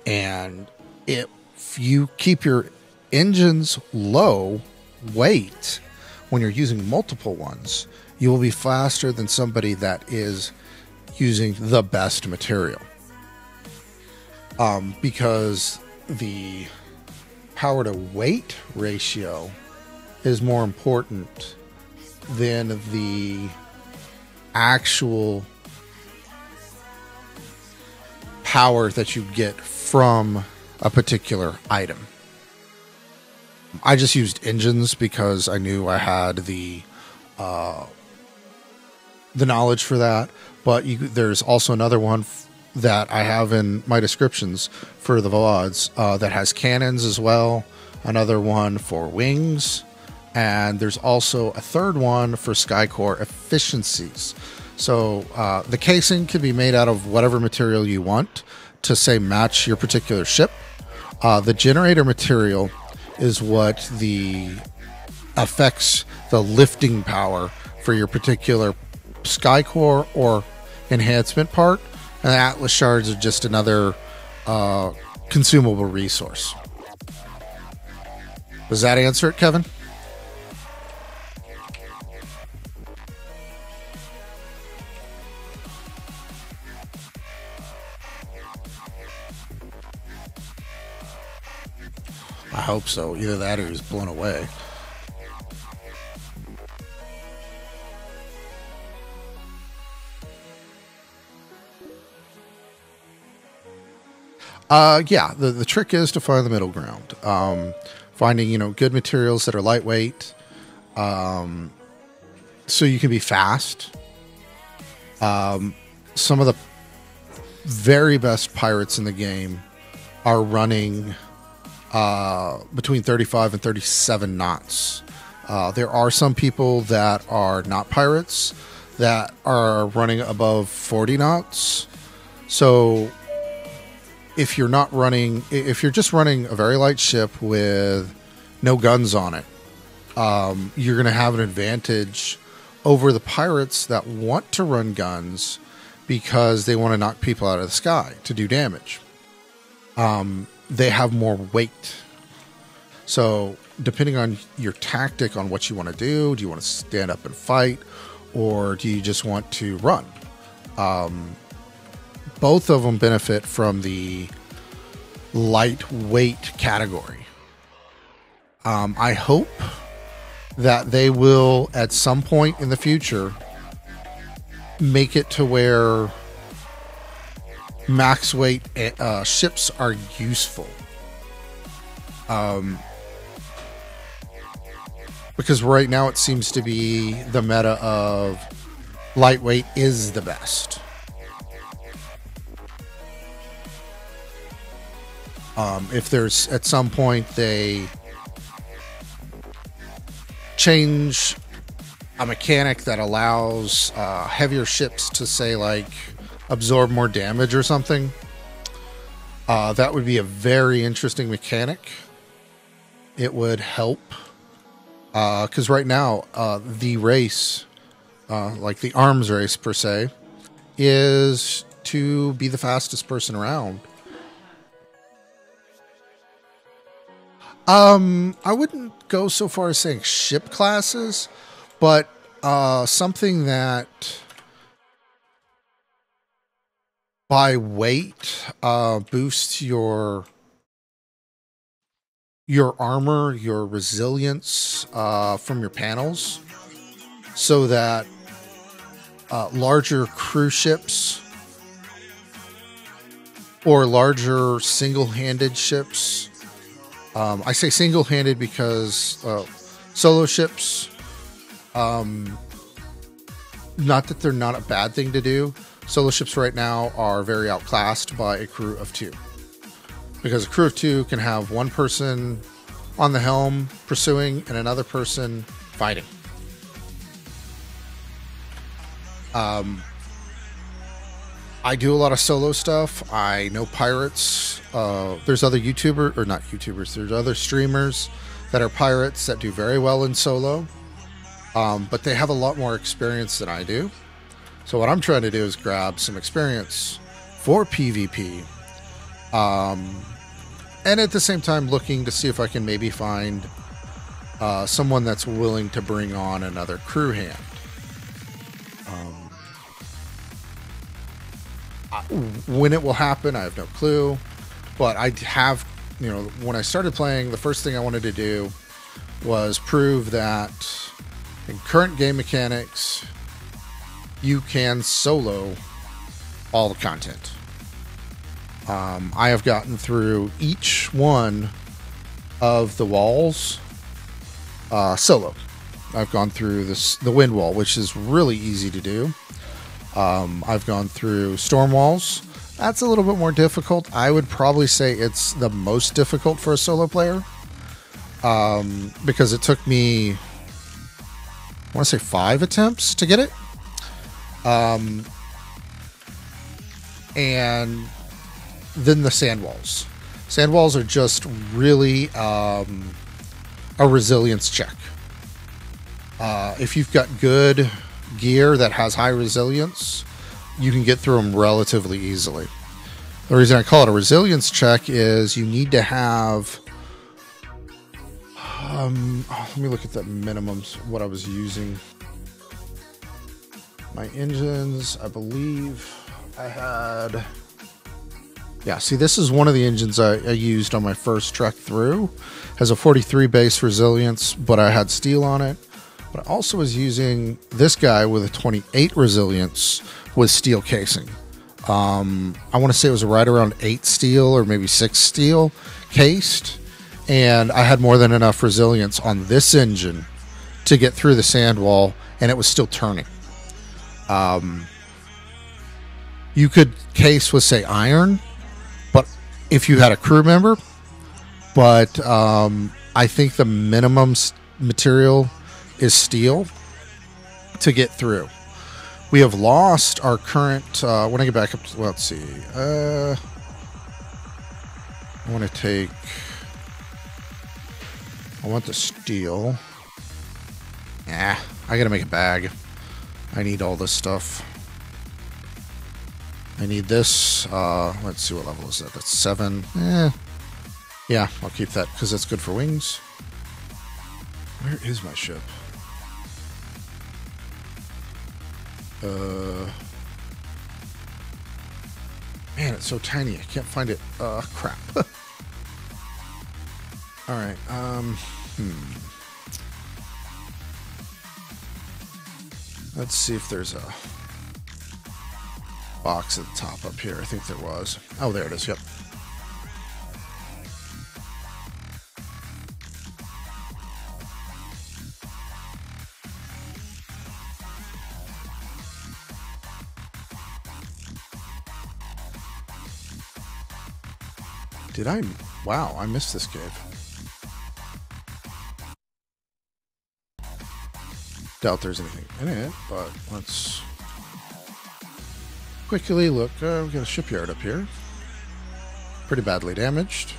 And if you keep your engines low weight when you're using multiple ones, you will be faster than somebody that is using the best material. Because the power to weight ratio is more important than the actual power that you get from a particular item. I just used engines because I knew I had the knowledge for that, but there's also another one that I have in my descriptions for the VODs that has cannons as well, another one for wings, and there's also a third one for Skycore efficiencies. So the casing can be made out of whatever material you want to, say, match your particular ship. The generator material is what affects the lifting power for your particular Skycore or enhancement part, and the Atlas shards are just another consumable resource. Does that answer it, Kevin? I hope so. Either that or he's blown away. Yeah, the trick is to find the middle ground. Finding, good materials that are lightweight, so you can be fast. Some of the very best pirates in the game are running between 35 and 37 knots. There are some people that are not pirates that are running above 40 knots. So if you're just running a very light ship with no guns on it, you're going to have an advantage over the pirates that want to run guns because they want to knock people out of the sky to do damage. They have more weight. So depending on your tactic on what you want to do you want to stand up and fight, or do you just want to run? Both of them benefit from the lightweight category. I hope that they will, at some point in the future, make it to where max weight ships are useful. Because right now it seems to be the meta of lightweight is the best. If there's at some point they change a mechanic that allows heavier ships to, say, like, absorb more damage or something, that would be a very interesting mechanic. It would help, because right now the race, like the arms race per se, is to be the fastest person around. I wouldn't go so far as saying ship classes, but something that by weight boosts your armor, your resilience from your panels, so that larger cruise ships or larger single-handed ships. I say single-handed because solo ships, not that they're not a bad thing to do. Solo ships right now are very outclassed by a crew of 2. Because a crew of 2 can have one person on the helm pursuing and another person fighting. I do a lot of solo stuff. I know pirates. There's other YouTubers, or not YouTubers, there's other streamers that are pirates that do very well in solo. But they have a lot more experience than I do. So what I'm trying to do is grab some experience for PvP. And at the same time looking to see if I can maybe find someone that's willing to bring on another crew hand. When it will happen, I have no clue. But I have, when I started playing, the first thing I wanted to do was prove that in current game mechanics, you can solo all the content. I have gotten through each one of the walls solo. I've gone through the wind wall, which is really easy to do. I've gone through storm walls. That's a little bit more difficult. I would probably say it's the most difficult for a solo player, because it took me, I want to say 5 attempts to get it. And then the sand walls. Sand walls are just really a resilience check. If you've got good gear that has high resilience, you can get through them relatively easily. The reason I call it a resilience check is you need to have let me look at the minimums, what I was using. My engines, I believe I had, yeah, see, this is one of the engines I used on my first trek through. Has a 43 base resilience, but I had steel on it. But I also was using this guy with a 28 resilience with steel casing. I want to say it was right around 8 steel or maybe 6 steel cased. And I had more than enough resilience on this engine to get through the sand wall, and it was still turning. You could case with, say, iron, but if you had a crew member, but I think the minimum material is steel to get through. We have lost our current, when I get back up to, well, let's see, I want the steel. I gotta make a bag. I need all this stuff. I need this, let's see, what level is that? That's 7. Yeah, I'll keep that because that's good for wings. Where is my ship? Man, it's so tiny. I can't find it. Crap. Alright, let's see if there's a box at the top up here. I think there was. Oh, there it is. Yep. Did I? Wow, I missed this cave. Doubt there's anything in it, but let's quickly look. We got a shipyard up here. Pretty badly damaged.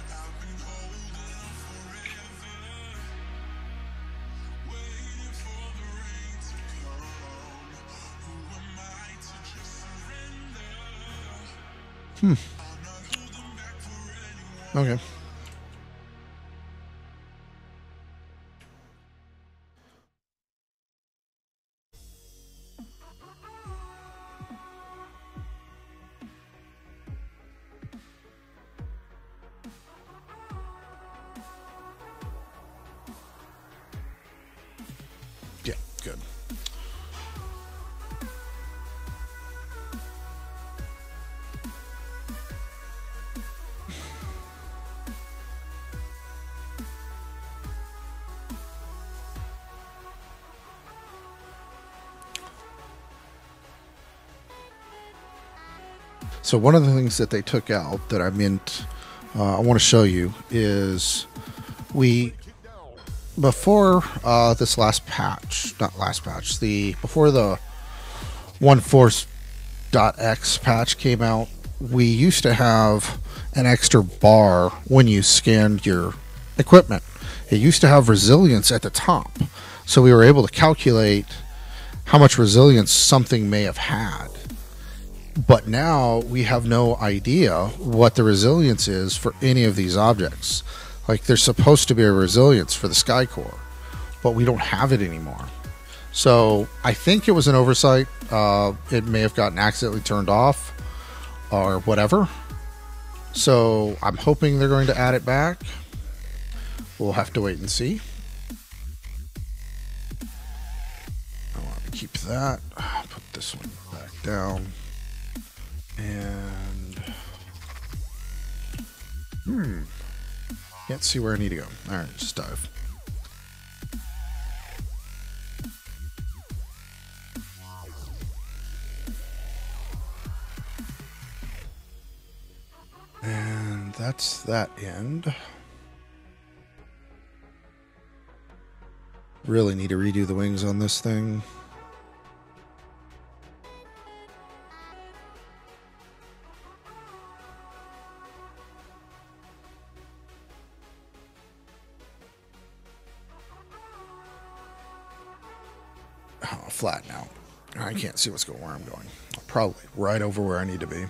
Okay. Yeah, good. So one of the things that they took out that I meant I want to show you is before this last patch, not last patch, before the 1.4.x patch came out, we used to have an extra bar when you scanned your equipment. It used to have resilience at the top, so we were able to calculate how much resilience something may have had. But now we have no idea what the resilience is for any of these objects. Like, there's supposed to be a resilience for the Sky Core, but we don't have it anymore. So I think it was an oversight. It may have gotten accidentally turned off or whatever. So I'm hoping they're going to add it back. We'll have to wait and see. I want to keep that. Put this one back down. And can't see where I need to go. All right, just dive. And that's that end. Really need to redo the wings on this thing. Flatten out. I can't see where I'm going. Probably right over where I need to be.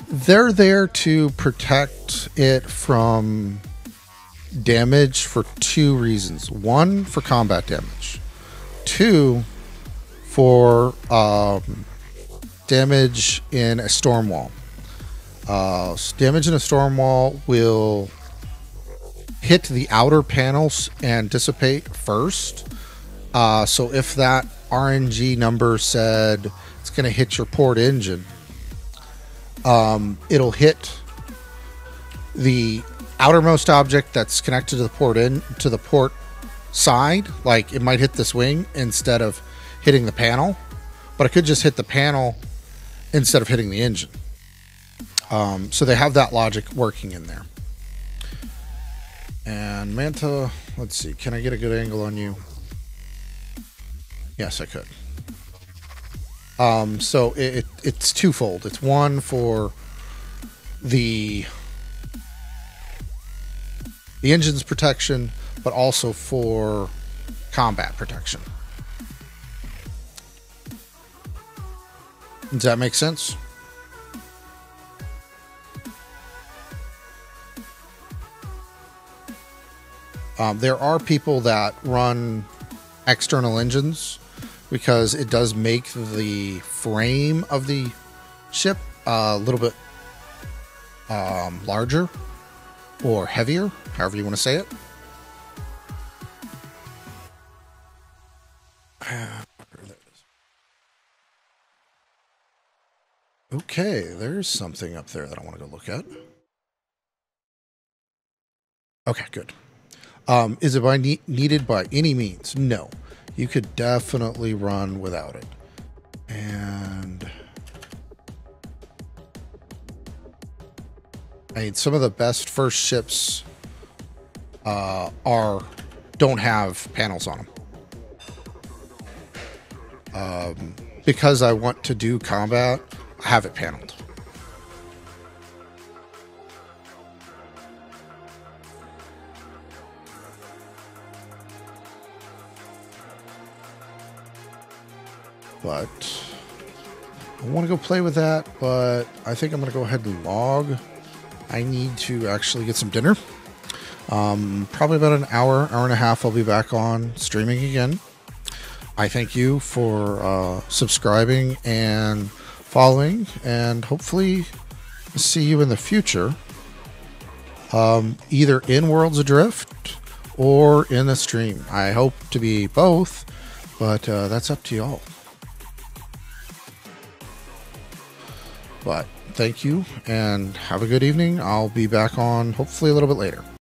They're there to protect it from damage for two reasons. One, for combat damage. Two, for damage in a storm wall. Damage in a storm wall will hit the outer panels and dissipate first. So if that RNG number said it's going to hit your port engine, it'll hit the outermost object that's connected to the port side. Like, it might hit this wing instead of hitting the panel, but it could just hit the panel instead of hitting the engine. So they have that logic working in there. And Manta, let's see, can I get a good angle on you? Yes, I could. So it's twofold. It's one for the engine's protection, but also for combat protection. Does that make sense? There are people that run external engines because it does make the frame of the ship a little bit larger or heavier, however you want to say it. Okay, there's something up there that I want to go look at. Okay, good. Is it needed by any means? No. You could definitely run without it. And I mean, some of the best first ships don't have panels on them. Because I want to do combat, I have it paneled. But I want to go play with that, but I think I'm going to go ahead and log. I need to actually get some dinner. Probably about an hour and a half, I'll be back on streaming again. I thank you for subscribing and following, and hopefully see you in the future, either in Worlds Adrift or in the stream. I hope to be both, but that's up to y'all. But thank you, and have a good evening. I'll be back on hopefully a little bit later.